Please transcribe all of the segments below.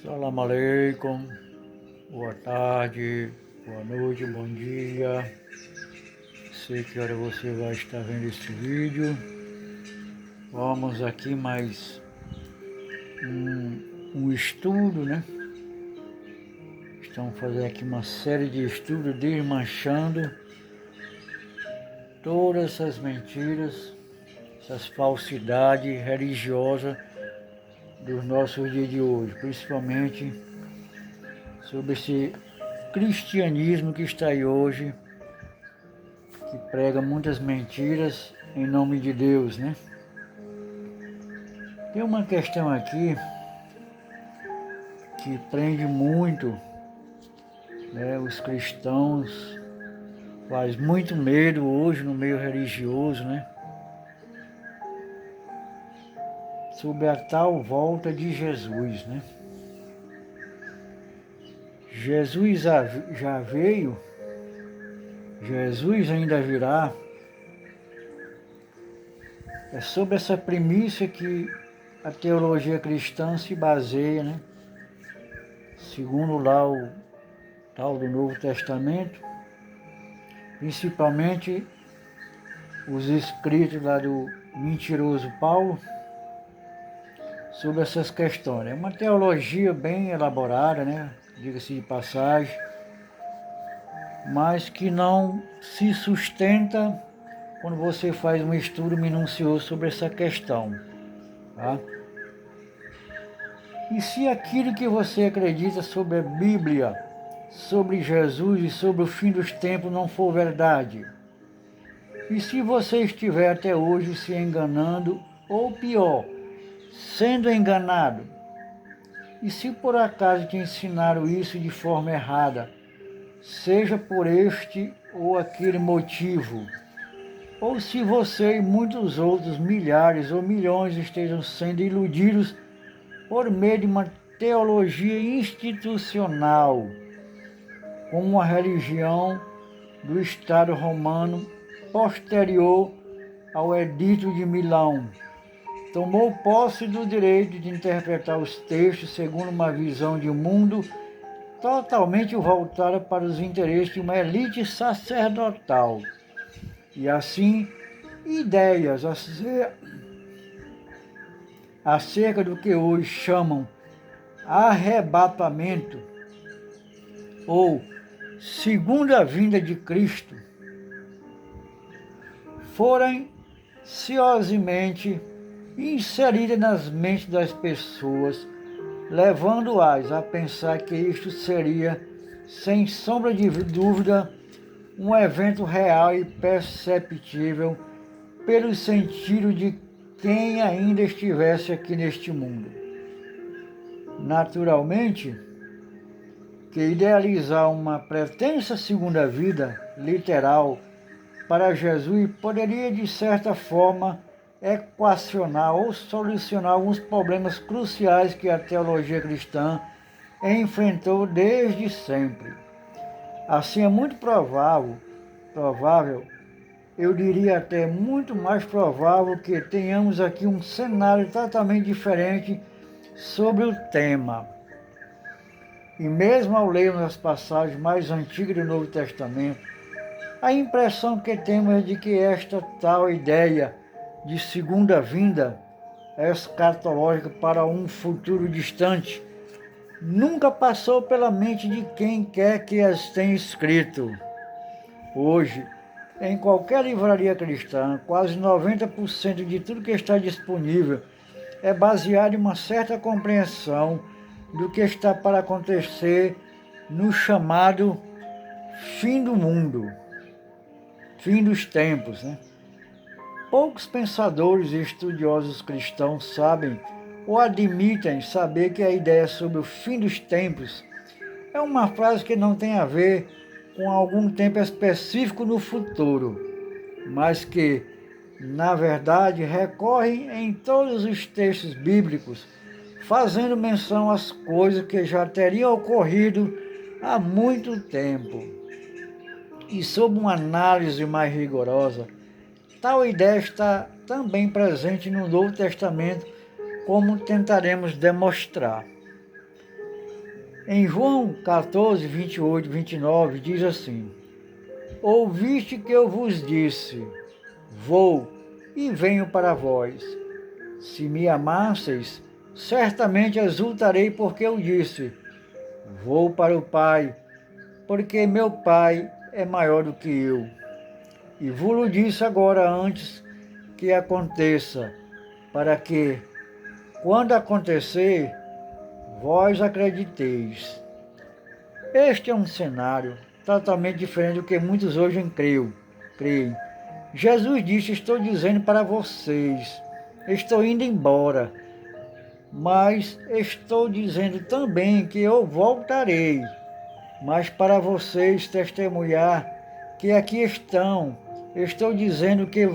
Salam aleikum, boa tarde, boa noite, bom dia. Sei que hora você vai estar vendo esse vídeo. Vamos aqui mais um estudo, né? Estamos fazendo aqui uma série de estudos desmanchando todas essas mentiras, essas falsidades religiosas dos nossos dias de hoje, principalmente sobre esse cristianismo que está aí hoje, que prega muitas mentiras em nome de Deus, né? Tem uma questão aqui que prende muito, né, os cristãos, faz muito medo hoje no meio religioso, né? Sobre a tal volta de Jesus, né? Jesus já veio, Jesus ainda virá. É sobre essa premissa que a teologia cristã se baseia, né? Segundo lá o tal do Novo Testamento, principalmente os escritos lá do mentiroso Paulo, sobre essas questões. É uma teologia bem elaborada, né? Diga-se de passagem, mas que não se sustenta quando você faz um estudo minucioso sobre essa questão, tá? E se aquilo que você acredita sobre a Bíblia, sobre Jesus e sobre o fim dos tempos não for verdade? E se você estiver até hoje se enganando, ou pior, sendo enganado? E se por acaso te ensinaram isso de forma errada, seja por este ou aquele motivo, ou se você e muitos outros milhares ou milhões estejam sendo iludidos por meio de uma teologia institucional, como uma religião do Estado romano posterior ao Edito de Milão, tomou posse do direito de interpretar os textos segundo uma visão de mundo totalmente voltada para os interesses de uma elite sacerdotal. E assim, ideias acerca do que hoje chamam arrebatamento ou segunda vinda de Cristo foram ciosamente inseridas nas mentes das pessoas, levando-as a pensar que isto seria, sem sombra de dúvida, um evento real e perceptível pelos sentidos de quem ainda estivesse aqui neste mundo. Naturalmente, que idealizar uma pretensa segunda vida literal para Jesus poderia, de certa forma, equacionar ou solucionar alguns problemas cruciais que a teologia cristã enfrentou desde sempre. Assim, é muito provável, eu diria até muito mais provável, que tenhamos aqui um cenário totalmente diferente sobre o tema. E mesmo ao lermos as passagens mais antigas do Novo Testamento, a impressão que temos é de que esta tal ideia de segunda vinda escatológica para um futuro distante nunca passou pela mente de quem quer que as tenha escrito. Hoje, em qualquer livraria cristã, quase 90% de tudo que está disponível é baseado em uma certa compreensão do que está para acontecer no chamado fim do mundo, fim dos tempos, né? Poucos pensadores e estudiosos cristãos sabem ou admitem saber que a ideia sobre o fim dos tempos é uma frase que não tem a ver com algum tempo específico no futuro, mas que, na verdade, recorre em todos os textos bíblicos, fazendo menção às coisas que já teriam ocorrido há muito tempo. E sob uma análise mais rigorosa, tal ideia está também presente no Novo Testamento, como tentaremos demonstrar. Em João 14, 28, 29, diz assim: Ouviste que eu vos disse, vou e venho para vós. Se me amasseis, certamente exultarei porque eu disse, vou para o Pai, porque meu Pai é maior do que eu. E vos disse agora antes que aconteça, para que, quando acontecer, vós acrediteis. Este é um cenário totalmente diferente do que muitos hoje creem. Jesus disse, estou dizendo para vocês, estou indo embora, mas estou dizendo também que eu voltarei, mas para vocês testemunhar que aqui estão, estou dizendo que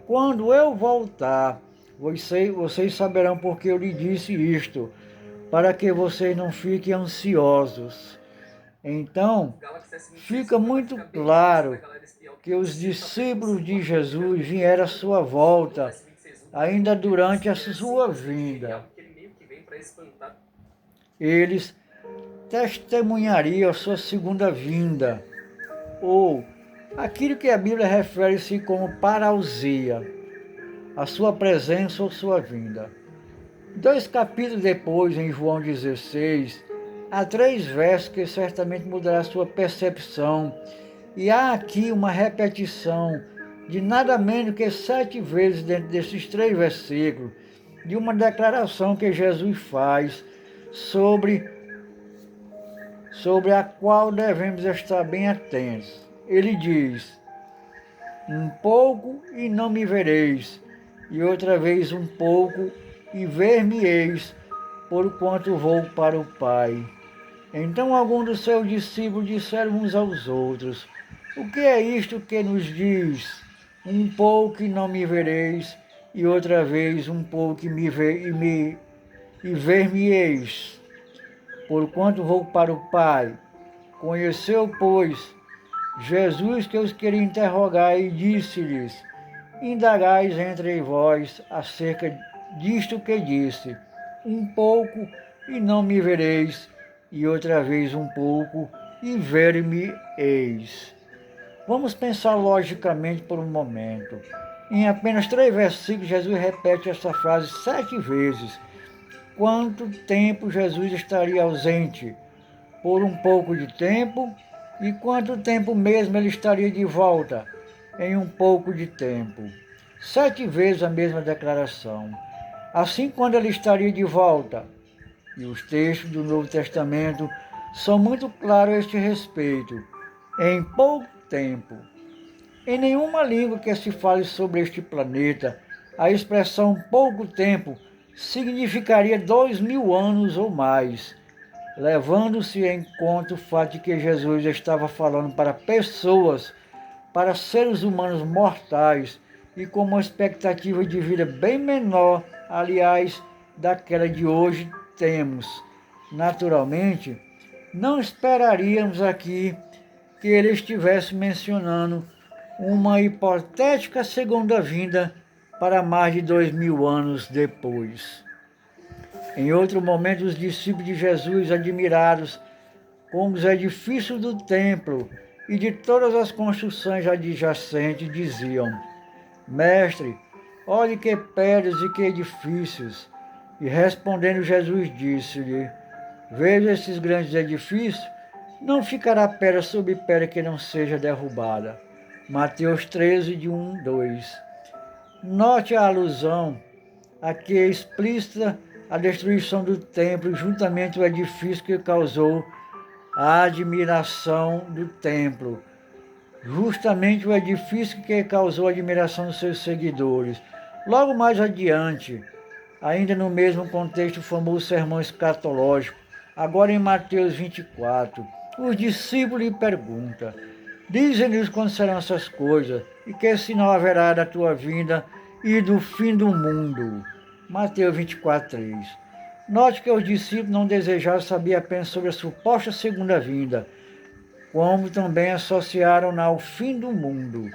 quando eu voltar, vocês saberão porque eu lhe disse isto, para que vocês não fiquem ansiosos. Então, fica muito claro que os discípulos de Jesus vieram à sua volta, ainda durante a sua vinda. Eles testemunhariam a sua segunda vinda, ou aquilo que a Bíblia refere-se como parousia, a sua presença ou sua vinda. 2 capítulos depois, em João 16, há 3 versos que certamente mudará a sua percepção. E há aqui uma repetição de nada menos que 7 vezes dentro desses 3 versículos, de uma declaração que Jesus faz sobre a qual devemos estar bem atentos. Ele diz, um pouco e não me vereis, e outra vez um pouco e ver-me-eis, porquanto vou para o Pai. Então alguns dos seus discípulos disseram uns aos outros, o que é isto que nos diz? Um pouco e não me vereis, e outra vez um pouco e ver-me-eis, porquanto vou para o Pai. Conheceu, pois, Jesus que os queria interrogar e disse-lhes, indagais entre vós acerca disto que disse, um pouco e não me vereis, e outra vez um pouco e ver-me-eis. Vamos pensar logicamente por um momento. Em apenas 3 versículos, Jesus repete essa frase 7 vezes. Quanto tempo Jesus estaria ausente? Por um pouco de tempo. E quanto tempo mesmo ele estaria de volta? Em um pouco de tempo. 7 vezes a mesma declaração. Assim, quando ele estaria de volta? E os textos do Novo Testamento são muito claros a este respeito. Em pouco tempo. Em nenhuma língua que se fale sobre este planeta, a expressão pouco tempo significaria 2000 anos ou mais, levando-se em conta o fato de que Jesus estava falando para pessoas, para seres humanos mortais e com uma expectativa de vida bem menor, aliás, daquela de hoje temos. Naturalmente, não esperaríamos aqui que ele estivesse mencionando uma hipotética segunda vinda para mais de 2000 anos depois. Em outro momento, os discípulos de Jesus, admirados com os edifícios do templo e de todas as construções adjacentes, diziam, Mestre, olhe que pedras e que edifícios. E respondendo Jesus disse-lhe, veja esses grandes edifícios, não ficará pedra sobre pedra que não seja derrubada. Mateus 13, de 1, 2. Note a alusão aqui é explícita a destruição do templo, juntamente o edifício que causou a admiração do templo. Justamente o edifício que causou a admiração dos seus seguidores. Logo mais adiante, ainda no mesmo contexto, o famoso sermão escatológico, agora em Mateus 24, os discípulos lhe perguntam, dize-nos quando serão essas coisas, e que sinal haverá da tua vinda e do fim do mundo. Mateus 24, 3. Note que os discípulos não desejaram saber apenas sobre a suposta segunda vinda, como também associaram-na ao fim do mundo.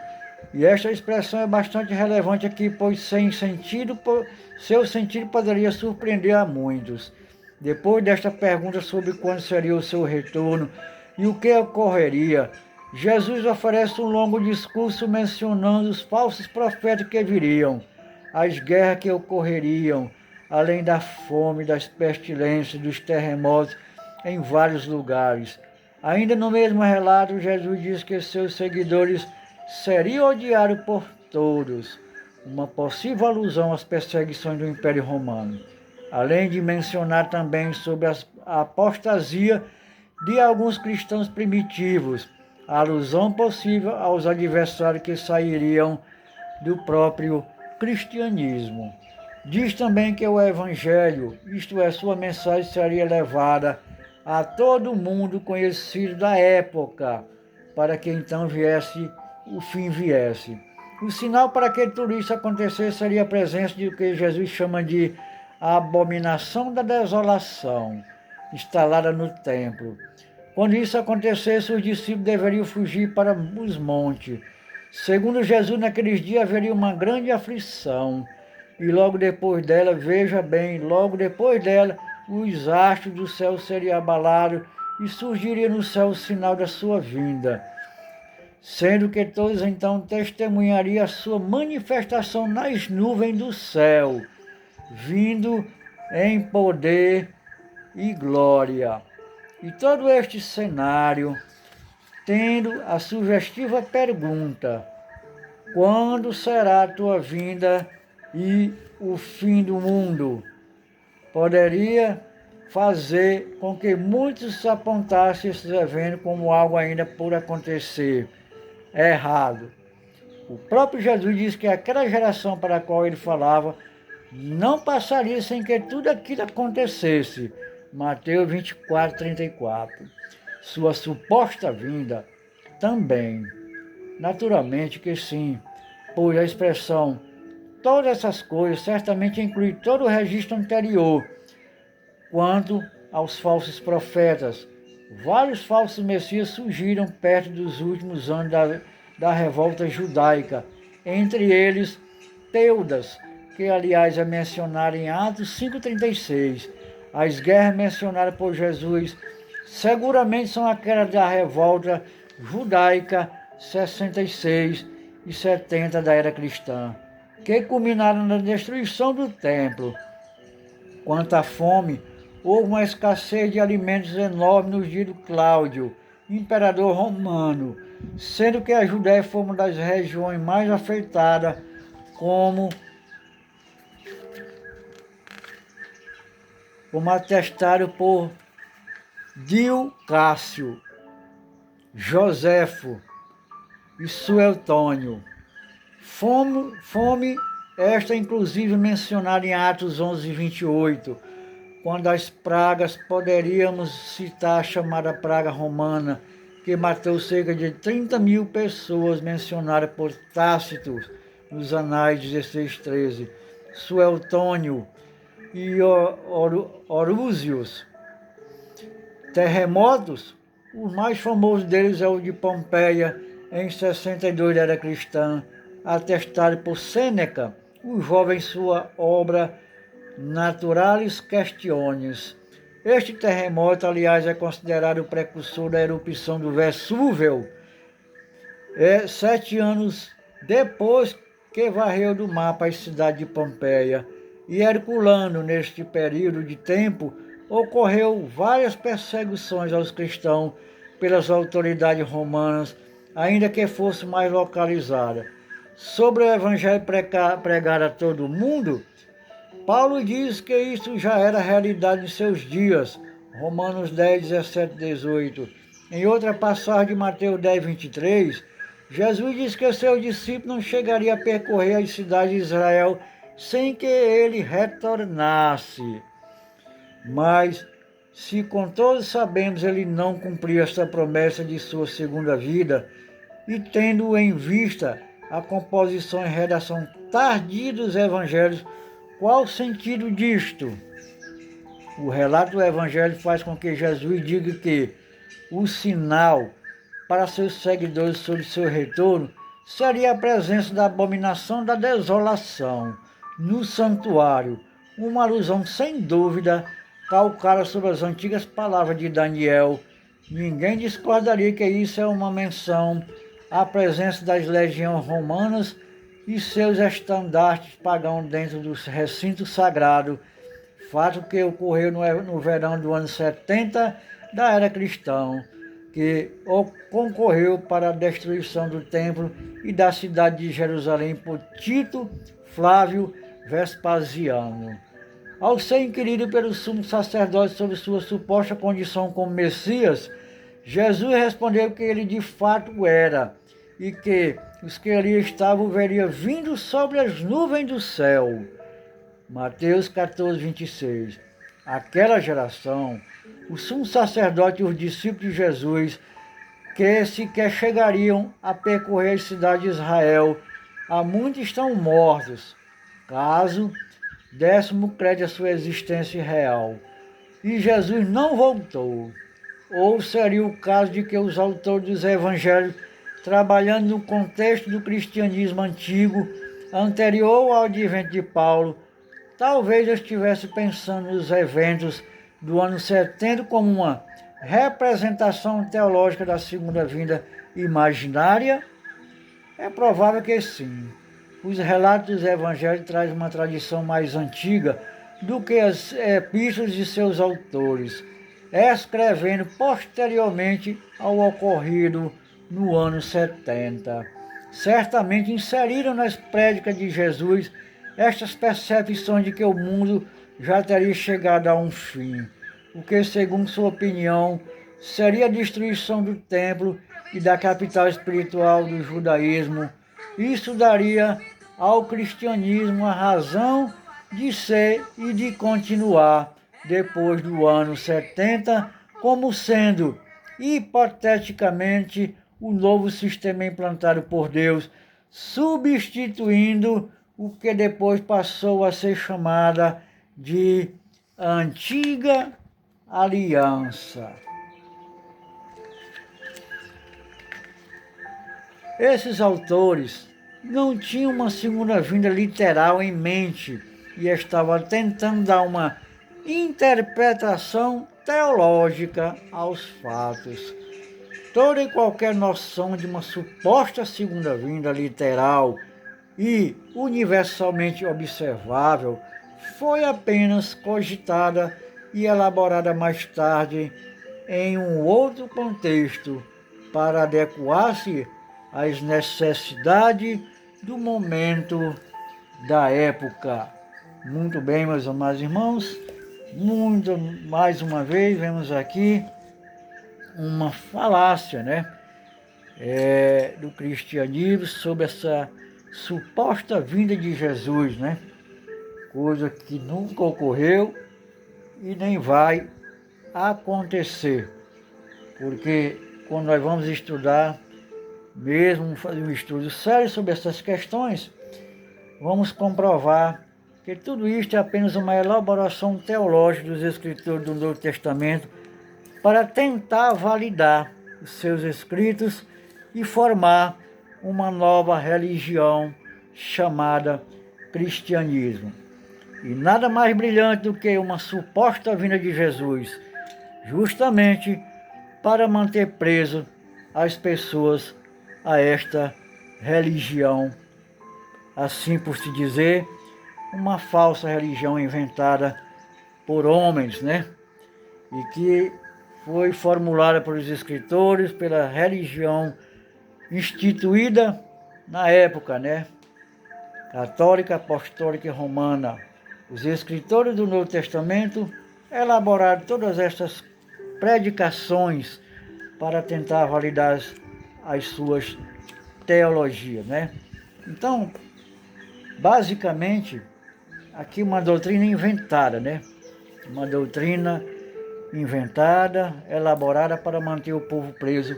E esta expressão é bastante relevante aqui, pois seu sentido poderia surpreender a muitos. Depois desta pergunta sobre quando seria o seu retorno e o que ocorreria, Jesus oferece um longo discurso mencionando os falsos profetas que viriam, as guerras que ocorreriam, além da fome, das pestilências, dos terremotos em vários lugares. Ainda no mesmo relato, Jesus diz que seus seguidores seriam odiados por todos, uma possível alusão às perseguições do Império Romano, além de mencionar também sobre a apostasia de alguns cristãos primitivos, a alusão possível aos adversários que sairiam do próprio cristianismo. Diz também que o Evangelho, isto é, sua mensagem, seria levada a todo mundo conhecido da época, para que então o fim viesse. O sinal para que tudo isso acontecesse seria a presença de o que Jesus chama de a abominação da desolação, instalada no templo. Quando isso acontecesse, os discípulos deveriam fugir para os montes. Segundo Jesus, naqueles dias haveria uma grande aflição, e logo depois dela, veja bem, logo depois dela, os astros do céu seriam abalados e surgiria no céu o sinal da sua vinda, sendo que todos então testemunhariam a sua manifestação nas nuvens do céu, vindo em poder e glória. E todo este cenário, tendo a sugestiva pergunta: quando será a tua vinda e o fim do mundo? Poderia fazer com que muitos apontassem esses eventos como algo ainda por acontecer. É errado. O próprio Jesus disse que aquela geração para a qual ele falava não passaria sem que tudo aquilo acontecesse. Mateus 24, 34. Sua suposta vinda também. Naturalmente que sim, pois a expressão todas essas coisas certamente inclui todo o registro anterior. Quanto aos falsos profetas, vários falsos messias surgiram perto dos últimos anos da revolta judaica, entre eles Teudas, que aliás é mencionado em Atos 5,36. As guerras mencionadas por Jesus seguramente são aquelas da revolta judaica 66 e 70 da era cristã, que culminaram na destruição do templo. Quanto à fome, houve uma escassez de alimentos enorme nos dias de Cláudio, imperador romano, sendo que a Judéia foi uma das regiões mais afetadas, como atestado por Dio Cássio, Joséfo e Suetônio. Fome esta inclusive mencionada em Atos 11, 28, quando as pragas, poderíamos citar a chamada praga romana, que matou cerca de 30.000 pessoas, mencionada por Tácito nos Anais 16:13, Suetônio e Orúzios. Terremotos, o mais famoso deles é o de Pompeia, em 62 da era cristã, atestado por Sêneca, o jovem em sua obra Naturalis Questiones. Este terremoto, aliás, é considerado o precursor da erupção do Vesúvio, 7 anos depois que varreu do mapa a cidade de Pompeia. E Herculano, neste período de tempo, ocorreu várias perseguições aos cristãos pelas autoridades romanas, ainda que fosse mais localizada. Sobre o evangelho pregado a todo mundo, Paulo diz que isso já era realidade em seus dias, Romanos 10, 17, 18. Em outra passagem de Mateus 10, 23, Jesus diz que seu discípulo não chegaria a percorrer as cidades de Israel sem que ele retornasse. Mas, se com todos sabemos ele não cumpriu esta promessa de sua segunda vida, e tendo em vista a composição e redação tardia dos evangelhos, qual o sentido disto? O relato do evangelho faz com que Jesus diga que o sinal para seus seguidores sobre seu retorno seria a presença da abominação da desolação no santuário, uma alusão sem dúvida calcada sobre as antigas palavras de Daniel. Ninguém discordaria que isso é uma menção à presença das legiões romanas e seus estandartes pagãos dentro do recinto sagrado, fato que ocorreu no verão do ano 70 da era cristã, que concorreu para a destruição do templo e da cidade de Jerusalém por Tito Flávio Vespasiano. Ao ser inquirido pelo sumo sacerdote sobre sua suposta condição como Messias, Jesus respondeu que ele de fato era, e que os que ali estavam veriam vindo sobre as nuvens do céu. Mateus 14, 26. Aquela geração, o sumo sacerdote e os discípulos de Jesus, que sequer chegariam a percorrer as cidades de Israel, há muitos estão mortos, caso dessemos crédito à sua existência real. E Jesus não voltou. Ou seria o caso de que os autores dos evangelhos, trabalhando no contexto do cristianismo antigo, anterior ao advento de Paulo, talvez eu estivesse pensando nos eventos do ano 70 como uma representação teológica da segunda vinda imaginária? É provável que sim. Os relatos dos evangelhos trazem uma tradição mais antiga do que as epístolas de seus autores, escrevendo posteriormente ao ocorrido no ano 70. Certamente inseriram nas prédicas de Jesus estas percepções de que o mundo já teria chegado a um fim, o que, segundo sua opinião, seria a destruição do templo e da capital espiritual do judaísmo. Isso daria ao cristianismo a razão de ser e de continuar depois do ano 70, como sendo, hipoteticamente, o novo sistema implantado por Deus, substituindo o que depois passou a ser chamada de Antiga Aliança. Esses autores não tinham uma segunda vinda literal em mente e estavam tentando dar uma interpretação teológica aos fatos. Toda e qualquer noção de uma suposta segunda vinda literal e universalmente observável foi apenas cogitada e elaborada mais tarde em um outro contexto para adequar-se às necessidades do momento da época. Muito bem, meus amados irmãos, mais uma vez vemos aqui uma falácia, do cristianismo sobre essa suposta vinda de Jesus, coisa que nunca ocorreu e nem vai acontecer, porque quando nós vamos estudar, mesmo fazer um estudo sério sobre essas questões, vamos comprovar que tudo isto é apenas uma elaboração teológica dos escritores do Novo Testamento para tentar validar os seus escritos e formar uma nova religião chamada cristianismo. E nada mais brilhante do que uma suposta vinda de Jesus, justamente para manter preso as pessoas a esta religião, assim por se dizer, uma falsa religião inventada por homens, e que foi formulada pelos escritores, pela religião instituída na época, católica, apostólica e romana. Os escritores do Novo Testamento elaboraram todas estas predicações para tentar validar as suas teologias, Então, basicamente, aqui uma doutrina inventada, Uma doutrina inventada, elaborada para manter o povo preso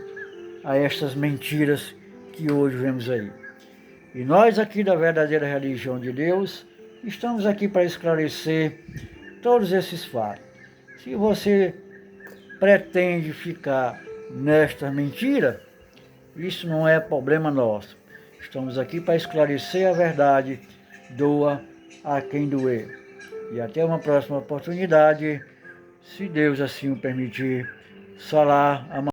a estas mentiras que hoje vemos aí. E nós aqui da verdadeira religião de Deus, estamos aqui para esclarecer todos esses fatos. Se você pretende ficar nesta mentira, isso não é problema nosso. Estamos aqui para esclarecer a verdade, doa a quem doer. E até uma próxima oportunidade. se Deus assim o permitir. Salah.